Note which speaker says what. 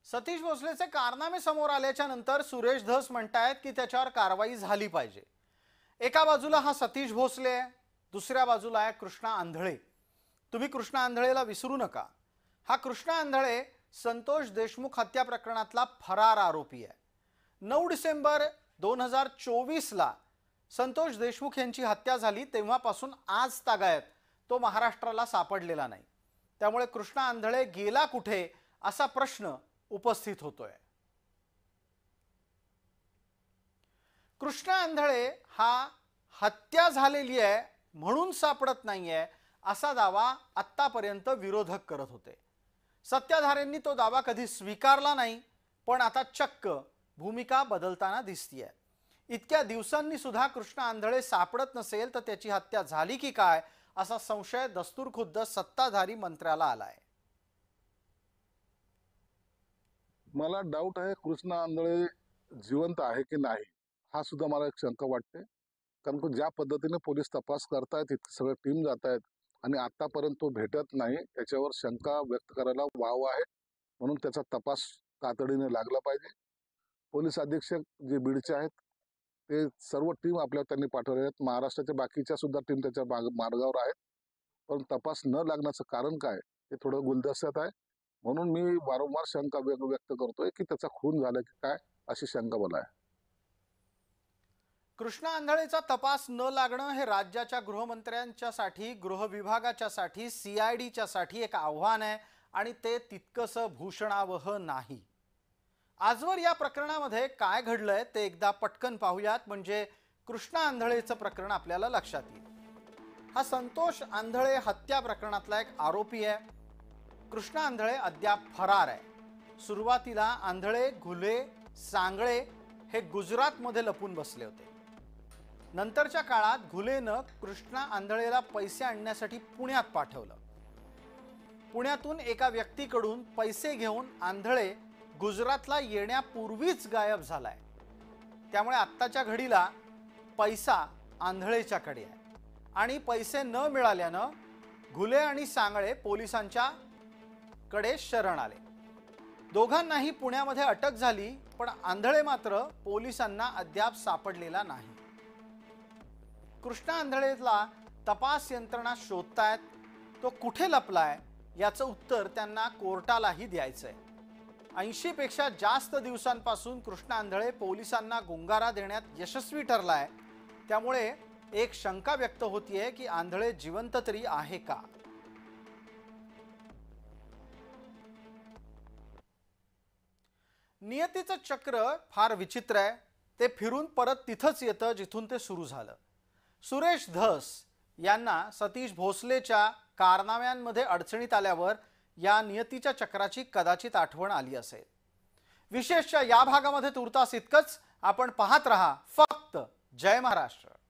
Speaker 1: सतीश भोसलेचे कारनामे समोर आल्याच्या नंतर सुरेश धस म्हणतायत की त्याच्यावर कारवाई झाली पाहिजे। एका बाजूला हा सतीश भोसले आहे, दुसऱ्या बाजूला आहे कृष्णा आंधळे। तुम्ही कृष्णा आंधळेला विसरू नका। हा कृष्णा आंधळे संतोष देशमुख हत्या प्रकरणातला फरार आरोपी आहे। 9 डिसेंबर 2024 ला संतोष देशमुख यांची हत्या झाली, तेव्हापासून आज तागायत तो महाराष्ट्राला सापडलेला नाही। त्यामुळे कृष्णा आंधळे गेला कुठे असा प्रश्न उपस्थित होतोय। कृष्णा आंधळे हा हत्या झालेली आहे म्हणून सापडत नाहीये असा दावा आत्तापर्यंत विरोधक करत होते। सत्ताधाऱ्यांनी तो दावा कधी स्वीकारला नाही, पण आता चक्क भूमिका बदलताना दिसतीये। इतक्या दिवसांनी सुद्धा कृष्णा आंधळे सापडत नसेल तर त्याची हत्या झाली की काय असा संशय दस्तूरखुद्द सत्ताधारी मंत्र्याला आलाय।
Speaker 2: मला डाऊट आहे कृष्णा आंधळे जिवंत आहे की नाही, हा सुद्धा मला एक शंका वाटते। कारण की ज्या पद्धतीने पोलीस तपास करतायत, इतकी सगळी टीम जात आहेत आणि आतापर्यंत तो भेटत नाही, याच्यावर शंका व्यक्त करायला वाव आहे। म्हणून त्याचा तपास तातडीने लागला पाहिजे। पोलीस अधीक्षक जे बीडचे आहेत ते सर्व टीम आपल्या त्यांनी पाठवल्या आहेत। महाराष्ट्राच्या बाकीच्या सुद्धा टीम त्याच्या मार्गावर आहेत, पण तपास न लागण्याचं कारण काय हे थोडं गुलदस्त्यात आहे। म्हणून मी वारंवार शंका व्यक्त करतोय की त्याचा खून झाला की काय, अशी शंका मला आहे।
Speaker 1: कृष्णा आंधळेचा तपास न लागणं हे राज्याच्या गृहमंत्र्यांच्यासाठी, गृह विभागाच्यासाठी, सीआयडीच्यासाठी एक आव्हान आहे आणि ते तितकंसं भूषणावह नाही। आजवर या प्रकरणामध्ये काय घडलंय ते एकदा पटकन पाहूयात, म्हणजे कृष्णा आंधळेचं प्रकरण आपल्याला लक्षात येईल। हा संतोष आंधळे हत्या प्रकरणातला एक आरोपी आहे। कृष्णा आंधळे अद्याप फरार आहे। सुरुवातीला आंधळे, घुले, सांगळे हे गुजरातमध्ये लपून बसले होते। नंतरच्या काळात घुलेनं कृष्णा आंधळेला पैसे आणण्यासाठी पुण्यात पाठवलं। पुण्यातून एका व्यक्तीकडून पैसे घेऊन आंधळे गुजरातला येण्यापूर्वीच गायब झालाय। त्यामुळे आत्ताच्या घडीला पैसा आंधळेच्याकडे आहे आणि पैसे न मिळाल्यानं घुले आणि सांगळे पोलिसांच्या कडे शरण आले। दोघांनाही पुण्यामध्ये अटक झाली, पण आंधळे मात्र पोलिसांना अद्याप सापडलेला नाही। कृष्णा आंधळेला तपास यंत्रणा शोधतायत, तो कुठे लपलाय याचं उत्तर त्यांना कोर्टालाही द्यायचंय। 80 पेक्षा जास्त दिवसांपासून कृष्णा आंधळे पोलिसांना गुंगारा देण्यात यशस्वी ठरलाय। त्यामुळे एक शंका व्यक्त होतीये की आंधळे जिवंत तरी आहे का। नियतीचं चक्र फार विचित्र आहे। ते फिरून परत तिथंच येतं जिथून ते सुरू झालं। सुरेश धस यांना सतीश भोसलेच्या कारनाम्यांमध्ये अडचणीत आल्यावर या नियतीच्या चक्राची कदाचित आठवण आली असेल। विशेषच्या या भागामध्ये तुर्तास इतकंच। आपण पाहत रहा फक्त जय महाराष्ट्र।